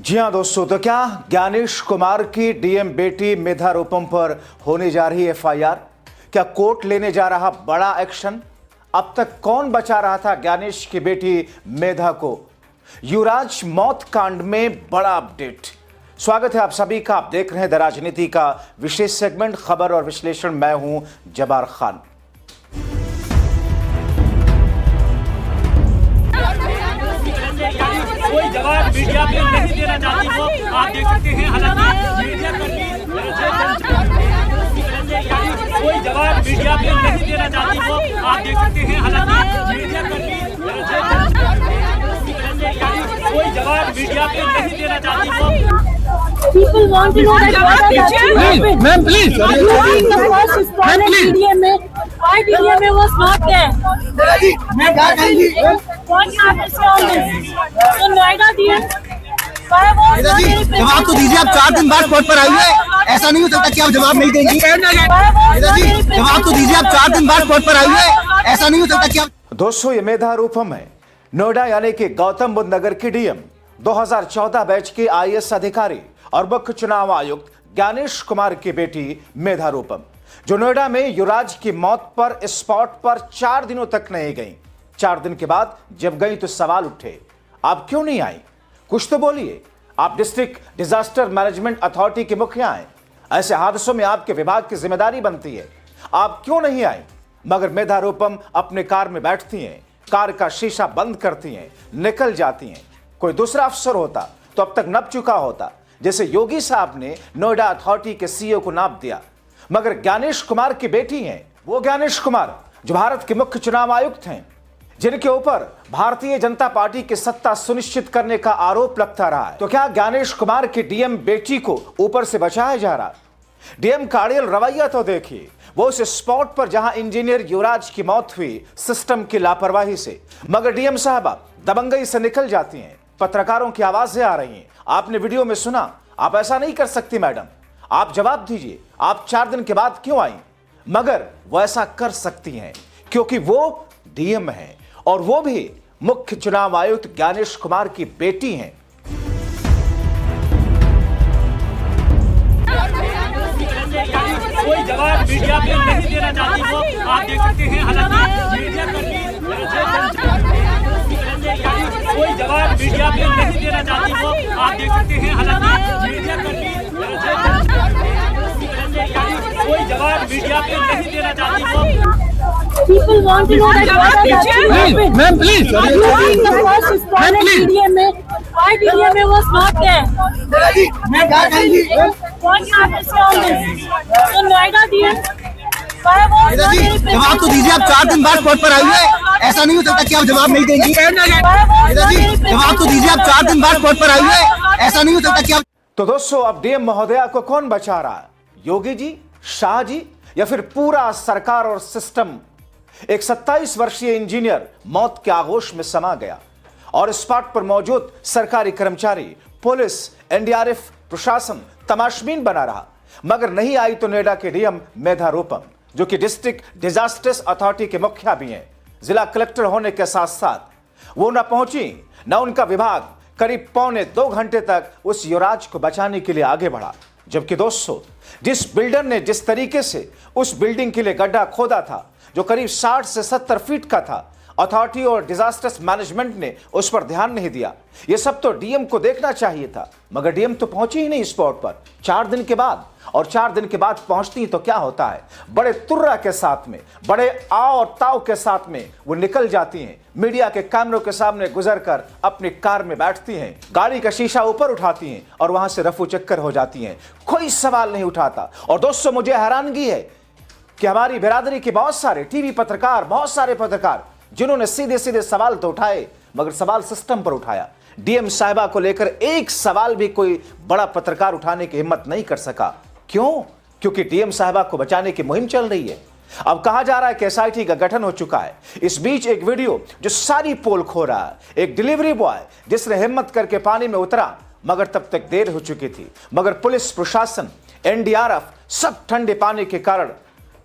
जी हाँ दोस्तों, तो क्या ज्ञानेश कुमार की डीएम बेटी मेधा रूपम पर होने जा रही एफआईआर? क्या कोर्ट लेने जा रहा बड़ा एक्शन? अब तक कौन बचा रहा था ज्ञानेश की बेटी मेधा को? युवराज मौत कांड में बड़ा अपडेट। स्वागत है आप सभी का। आप देख रहे हैं द राजनीति का विशेष सेगमेंट खबर और विश्लेषण। मैं हूं जबार खान। कोई जवाब मीडिया को नहीं देना चाहती हो, आप देख सकते हैं। हालांकि मीडिया कर्मी कोई जवाब मीडिया को नहीं देना चाहती हो, आप देख सकते हैं। हालांकि मीडिया कर्मी कोई जवाब मीडिया को नहीं देना चाहती हो। People want to know that what actually happened. Ma'am, please. During the first respondent DDMA, why DDMA was not there? What happens on this? So Noida DM, why was not there? जवाब तो दीजिए। आप 4 दिन बाद spot पर आइए। ऐसा नहीं हो सकता कि आप जवाब नहीं देंगी। जवाब तो दीजिए। आप 4 दिन बाद स्पॉट पर आइए। ऐसा नहीं हो सकता कि आप। दोस्तों, ये मेधा रूपम है, नोएडा यानी कि गौतम बुद्ध नगर की डीएम, 2014 बैच के आईएएस अधिकारी और मुख्य चुनाव आयुक्त ज्ञानेश कुमार की बेटी मेधा रूपम, जो नोएडा में युवराज की मौत पर स्पॉट पर 4 दिनों तक नहीं गई। 4 दिन के बाद जब गई तो सवाल उठे, आप क्यों नहीं आई? कुछ तो बोलिए। आप डिस्ट्रिक्ट डिजास्टर मैनेजमेंट अथॉरिटी के मुखिया हैं। ऐसे हादसों में आपके विभाग की जिम्मेदारी बनती है। आप क्यों नहीं आई? मगर मेधा रूपम अपने कार में बैठती हैं, कार का शीशा बंद करती हैं, निकल जाती हैं। कोई दूसरा अफसर होता तो अब तक नप चुका होता, जैसे योगी साहब ने नोएडा अथॉरिटी के सीईओ को नाप दिया। मगर ज्ञानेश कुमार की बेटी हैं, वो ज्ञानेश कुमार जो भारत के मुख्य चुनाव आयुक्त हैं, जिनके ऊपर भारतीय जनता पार्टी की सत्ता सुनिश्चित करने का आरोप लगता रहा है। तो क्या ज्ञानेश कुमार की डीएम बेटी को ऊपर से बचाया जा रहा? डीएम का अड़ियल रवैया तो देखिए। वो उस स्पॉट पर जहां इंजीनियर युवराज की मौत हुई सिस्टम की लापरवाही से, मगर डीएम साहबा दबंगई से निकल जाती हैं। पत्रकारों की आवाजें आ रही हैं, आपने वीडियो में सुना। आप ऐसा नहीं कर सकती मैडम, आप जवाब दीजिए। आप 4 दिन के बाद क्यों आई? मगर वो ऐसा कर सकती हैं क्योंकि वो डीएम है और वो भी मुख्य चुनाव आयुक्त ज्ञानेश कुमार की बेटी हैं। कोई जवाब मीडिया को नहीं देना चाहती हो, आप देख सकते हैं। हालांकि मीडिया कर्मी कोई जवाब मीडिया को नहीं देना चाहती हो, आप देख सकते हैं। हालांकि मीडिया कर्मी कोई जवाब मीडिया को नहीं देना चाहती हो। People want to know that what actually happened. Ma'am, please. During the first respondent DDMA, why DDMA was not there? What happens on this? So Noida DM, why was not there? जवाब तो दीजिए। आप 4 दिन बाद spot पर आइए। ऐसा नहीं हो सकता कि आप जवाब नहीं देंगी। जवाब तो दीजिए। आप 4 दिन बाद स्पॉट पर आइए। ऐसा नहीं हो सकता कि आप। तो दोस्तों, अब डीएम महोदया को कौन बचा रहा है? योगी जी, शाह जी, या फिर पूरा सरकार और सिस्टम? एक 27 वर्षीय इंजीनियर मौत के आगोश में समा गया और स्पॉट पर मौजूद सरकारी कर्मचारी, पुलिस, एनडीआरएफ, प्रशासन तमाशबीन बना रहा। मगर नहीं आई तो नोएडा के डीएम मेधा रूपम, जो कि डिस्ट्रिक्ट डिजास्टर्स अथॉरिटी के मुखिया भी हैं, जिला कलेक्टर होने के साथ साथ वो न पहुंची, न उनका विभाग करीब 2.25 घंटे तक उस युवराज को बचाने के लिए आगे बढ़ा। जबकि दोस्तों, जिस बिल्डर ने जिस तरीके से उस बिल्डिंग के लिए गड्ढा खोदा था, जो करीब 60 से 70 फीट का था, अथॉरिटी और डिजास्टर्स मैनेजमेंट ने उस पर ध्यान नहीं दिया। यह सब तो डीएम को देखना चाहिए था। मगर डीएम तो पहुंची ही नहीं स्पॉट पर 4 दिन के बाद। और 4 दिन के बाद पहुंचती तो क्या होता है, बड़े तुर्रा के साथ में, बड़े आओ और ताव के साथ में वो निकल जाती हैं, मीडिया के कैमरों के सामने गुजरकर अपनी कार में बैठती हैं, गाड़ी का शीशा ऊपर उठाती हैं और वहां से रफू चक्कर हो जाती हैं। कोई सवाल नहीं उठाता। और दोस्तों, मुझे हैरानगी है कि हमारी बिरादरी के बहुत सारे टीवी पत्रकार, बहुत सारे पत्रकार, जिन्होंने सीधे सीधे सवाल तो उठाए, मगर सवाल सिस्टम पर उठाया। डीएम साहिबा को लेकर एक सवाल भी कोई बड़ा पत्रकार उठाने की हिम्मत नहीं कर सका। क्यों? क्योंकि डीएम साहिबा को बचाने की मुहिम चल रही है। अब कहा जा रहा है कि एसआईटी का गठन हो चुका है। इस बीच एक वीडियो जो सारी पोल खो रहा है, एक डिलीवरी बॉय जिसने हिम्मत करके पानी में उतरा, मगर तब तक देर हो चुकी थी। मगर पुलिस, प्रशासन, एनडीआरएफ सब ठंडे पानी के कारण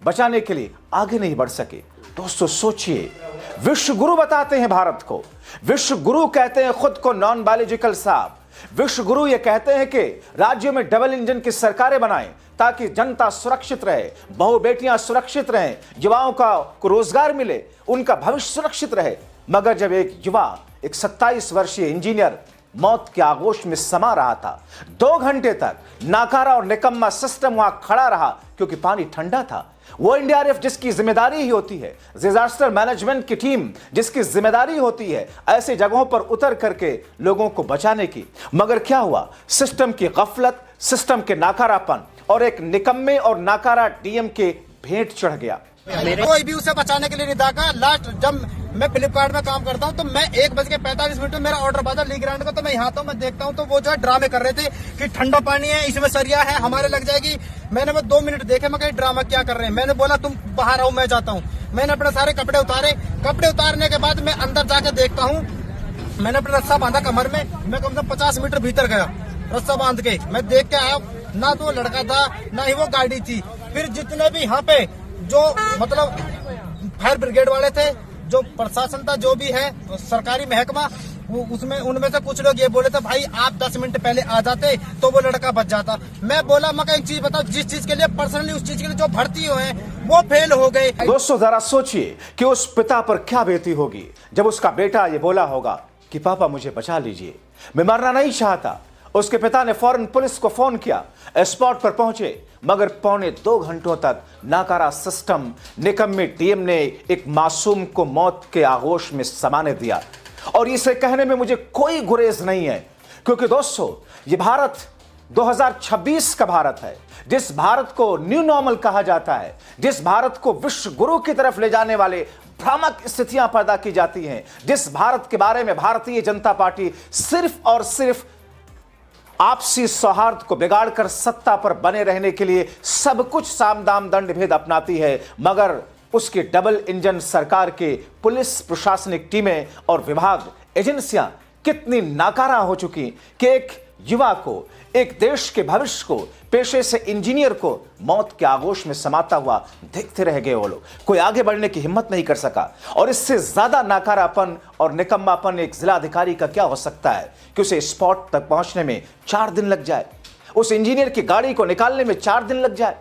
बचाने के लिए आगे नहीं बढ़ सके। दोस्तों सोचिए, विश्व गुरु बताते हैं भारत को, विश्व गुरु कहते हैं खुद को नॉन बायोलॉजिकल साहब, विश्व गुरु ये कहते हैं कि राज्यों में डबल इंजन की सरकारें बनाएं ताकि जनता सुरक्षित रहे, बहु बेटियां सुरक्षित रहें, युवाओं को रोजगार मिले, उनका भविष्य सुरक्षित रहे। मगर जब एक युवा, एक 27 वर्षीय इंजीनियर मौत के आगोश में समा रहा था, 2 घंटे तक नाकारा और निकम्मा सिस्टम वहां खड़ा रहा क्योंकि पानी ठंडा था। वो एनडीआरएफ जिसकी जिम्मेदारी ही होती है, डिजास्टर मैनेजमेंट की टीम जिसकी जिम्मेदारी होती है ऐसी जगहों पर उतर करके लोगों को बचाने की। मगर क्या हुआ? सिस्टम की गफलत, सिस्टम के नाकारापन और एक निकम्मे और नाकारा डीएम के भेंट चढ़ गया। कोई भी उसे बचाने के लिए नहीं दागा। लास्ट जब मैं फ्लिपकार्ट में काम करता हूँ तो मैं 1:45 में मेरा ऑर्डर बाजा ली ग्राउंड का, तो मैं यहाँ तो मैं देखता हूँ तो वो जो है ड्रामे कर रहे थे कि ठंडा पानी है, इसमें सरिया है, हमारे लग जाएगी। मैंने वो 2 मिनट देखे, मैं कहीं ड्रामा क्या कर रहे हैं। मैंने बोला तुम बाहर आओ, मैं जाता हूँ। मैंने अपने सारे कपड़े उतारे। कपड़े उतारने के बाद मैं अंदर जाके देखता हूँ, मैंने अपना रस्सा बांधा कमर में। मैं कम से कम 50 मीटर भीतर गया रस्सा बांध के। मैं देख के आया, ना तो वो लड़का था ना ही वो गाड़ी थी। फिर जितने भी यहाँ पे जो मतलब फायर ब्रिगेड वाले थे, जो प्रशासन था, जो भी है सरकारी महकमा, उसमें उनमें से कुछ लोग ये बोले थे भाई आप 10 मिनट पहले आ जाते तो वो लड़का बच जाता। मैं बोला मैं एक चीज बताओ, जिस चीज के लिए पर्सनली उस चीज के लिए जो भर्ती हुए हैं वो फेल हो गए। दोस्तों जरा सोचिए कि उस पिता पर क्या बीती होगी जब उसका बेटा ये बोला होगा कि पापा मुझे बचा लीजिए, मैं मरना नहीं चाहता। उसके पिता ने फौरन पुलिस को फोन किया, स्पॉट पर पहुंचे, मगर पौने 2 घंटों तक नाकारा सिस्टम, निकम्मे डीएम ने एक मासूम को मौत के आगोश में समाने दिया। और इसे कहने में मुझे कोई गुरेज नहीं है, क्योंकि दोस्तों ये भारत 2026 का भारत है, जिस भारत को न्यू नॉर्मल कहा जाता है, जिस भारत को विश्व गुरु की तरफ ले जाने वाले भ्रामक स्थितियां पैदा की जाती हैं, जिस भारत के बारे में भारतीय जनता पार्टी सिर्फ और सिर्फ आपसी सौहार्द को बिगाड़कर सत्ता पर बने रहने के लिए सब कुछ साम दाम दंड भेद अपनाती है, मगर उसकी डबल इंजन सरकार के पुलिस, प्रशासनिक टीमें और विभाग, एजेंसियां कितनी नाकारा हो चुकी कि एक युवा को, एक देश के भविष्य को, पेशे से इंजीनियर को मौत के आगोश में समाता हुआ देखते रह गए वो लोग। कोई आगे बढ़ने की हिम्मत नहीं कर सका। और इससे ज्यादा नाकारापन और निकम्मापन एक जिलाधिकारी का क्या हो सकता है कि उसे स्पॉट तक पहुंचने में 4 दिन लग जाए, उस इंजीनियर की गाड़ी को निकालने में 4 दिन लग जाए।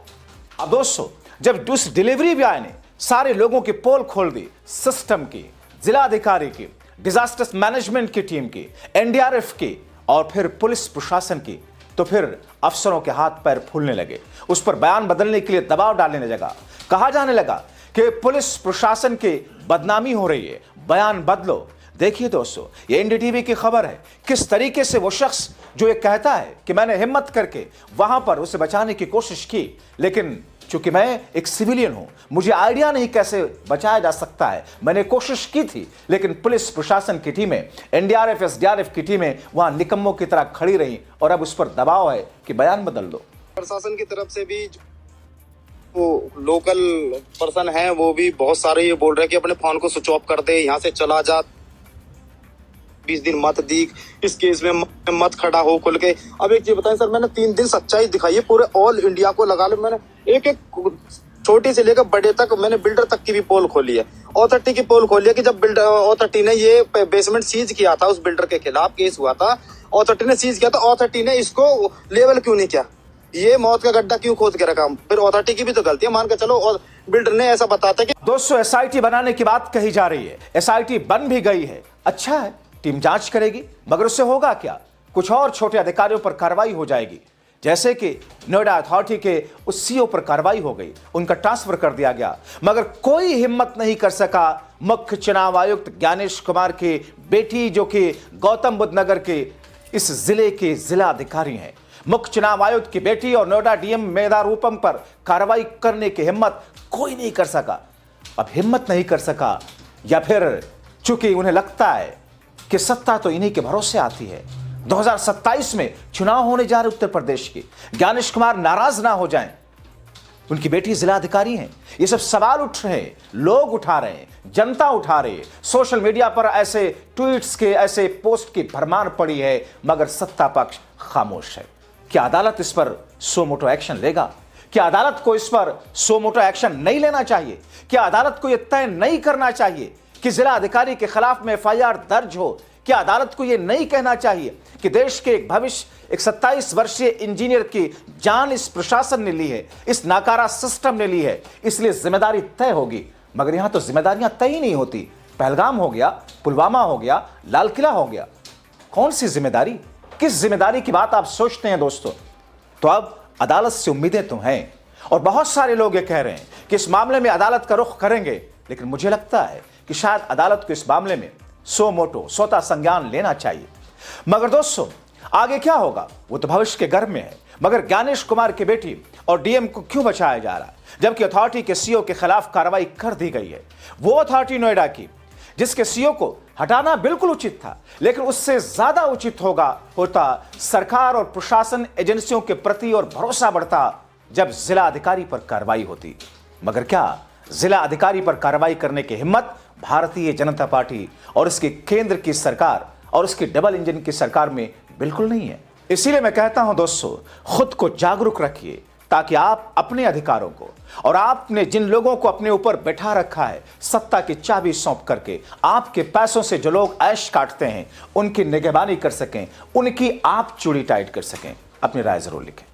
अब दोस्तों जब उस डिलीवरी बॉय ने सारे लोगों की पोल खोल दी, सिस्टम की, जिलाधिकारी की, डिजास्टर मैनेजमेंट की टीम की, एनडीआरएफ की और फिर पुलिस प्रशासन की, तो फिर अफसरों के हाथ पैर फूलने लगे। उस पर बयान बदलने के लिए दबाव डालने लगा। कहा जाने लगा कि पुलिस प्रशासन की बदनामी हो रही है, बयान बदलो। देखिए दोस्तों, ये एनडीटीवी की खबर है, किस तरीके से वो शख्स जो ये कहता है कि मैंने हिम्मत करके वहां पर उसे बचाने की कोशिश की, लेकिन चूंकि मैं एक सिविलियन हूं, मुझे आइडिया नहीं कैसे बचाया जा सकता है, मैंने कोशिश की थी, लेकिन पुलिस प्रशासन की टीमें, एनडीआरएफ, एसडीआरएफ की टीमें वहां निकम्मों की तरह खड़ी रही और अब उस पर दबाव है कि बयान बदल दो। प्रशासन की तरफ से भी वो लोकल पर्सन है वो भी बहुत सारे ये बोल रहे हैं कि अपने फोन को स्विच ऑफ कर दे, यहाँ से चला जा, 20 दिन मत दीख, इस केस में मत खड़ा हो खुल के। अब एक चीज बताएं सर, मैंने 3 दिन सच्चाई दिखाई है, पूरे ऑल इंडिया को लगा लो। मैंने एक एक छोटी से लेकर बड़े तक, मैंने बिल्डर तक की भी पोल खोली है, ऑथोरिटी की पोल खोली है कि जब बिल्डर ऑथोरिटी ने ये बेसमेंट सीज किया था, उस बिल्डर के खिलाफ केस हुआ था, ऑथोरिटी ने सीज किया था, ऑथोरिटी ने इसको लेवल क्यों नहीं किया, ये मौत का गड्ढा क्यों खोद के रखा। फिर ऑथोरिटी की भी तो गलती है, मान के चलो, और बिल्डर ने ऐसा बताता कि दोस्तों एसआईटी बनाने की बात कही जा रही है, एसआईटी बन भी गई है, अच्छा है, टीम जांच करेगी, मगर उससे होगा क्या? कुछ और छोटे अधिकारियों पर कार्रवाई हो जाएगी, जैसे कि नोएडा अथॉरिटी के उस सीईओ पर कार्रवाई हो गई, उनका ट्रांसफर कर दिया गया, मगर कोई हिम्मत नहीं कर सका मुख्य चुनाव आयुक्त ज्ञानेश कुमार की बेटी, जो कि गौतम बुद्ध नगर के इस जिले के जिला अधिकारी हैं, मुख्य चुनाव आयुक्त की बेटी और नोएडा डीएम मेधा रूपम पर कार्रवाई करने की हिम्मत कोई नहीं कर सका। अब हिम्मत नहीं कर सका, या फिर चूंकि उन्हें लगता है कि सत्ता तो इन्हीं के भरोसे आती है। 2027 में चुनाव होने जा रहे उत्तर प्रदेश के, ज्ञानेश कुमार नाराज ना हो जाएं, उनकी बेटी जिला अधिकारी हैं। ये सब सवाल उठ रहे हैं, लोग उठा रहे हैं, जनता उठा रही है, सोशल मीडिया पर ऐसे ट्वीट्स के, ऐसे पोस्ट की भरमार पड़ी है, मगर सत्ता पक्ष खामोश है। क्या अदालत इस पर सो मोटो एक्शन लेगा? क्या अदालत को इस पर सो मोटो एक्शन नहीं लेना चाहिए? क्या अदालत को यह तय नहीं करना चाहिए कि जिला अधिकारी के खिलाफ में एफआईआर दर्ज हो क्या अदालत को यह नहीं कहना चाहिए कि देश के एक भविष्य एक 27 वर्षीय इंजीनियर की जान इस प्रशासन ने ली है, इस नाकारा सिस्टम ने ली है, इसलिए जिम्मेदारी तय होगी। मगर यहां तो जिम्मेदारियां तय ही नहीं होती। पहलगाम हो गया, पुलवामा हो गया, लाल किला हो गया, कौन सी जिम्मेदारी, किस जिम्मेदारी की बात आप सोचते हैं दोस्तों? तो अब अदालत से उम्मीदें तो हैं और बहुत सारे लोग ये कह रहे हैं कि इस मामले में अदालत का रुख करेंगे, लेकिन मुझे लगता है कि शायद अदालत को इस मामले में सो मोटो स्वतः संज्ञान लेना चाहिए। मगर दोस्तों आगे क्या होगा वो तो भविष्य के गर्भ में है। मगर ज्ञानेश कुमार की बेटी और डीएम को क्यों बचाया जा रहा है, जबकि अथॉरिटी के सीईओ के खिलाफ कार्रवाई कर दी गई है? वो अथॉरिटी नोएडा की जिसके सीईओ को हटाना बिल्कुल उचित था, लेकिन उससे ज्यादा उचित होता सरकार और प्रशासन एजेंसियों के प्रति और भरोसा बढ़ता जब जिला अधिकारी पर कार्रवाई होती। मगर क्या जिला अधिकारी पर कार्रवाई करने की हिम्मत भारतीय जनता पार्टी और इसकी केंद्र की सरकार और उसकी डबल इंजन की सरकार में बिल्कुल नहीं है। इसीलिए मैं कहता हूं दोस्तों, खुद को जागरूक रखिए ताकि आप अपने अधिकारों को और आपने जिन लोगों को अपने ऊपर बैठा रखा है सत्ता की चाबी सौंप करके आपके पैसों से जो लोग ऐश काटते हैं उनकी निगहबानी कर सकें, उनकी आप चूड़ी टाइट कर सकें। अपनी राय जरूर लिखें।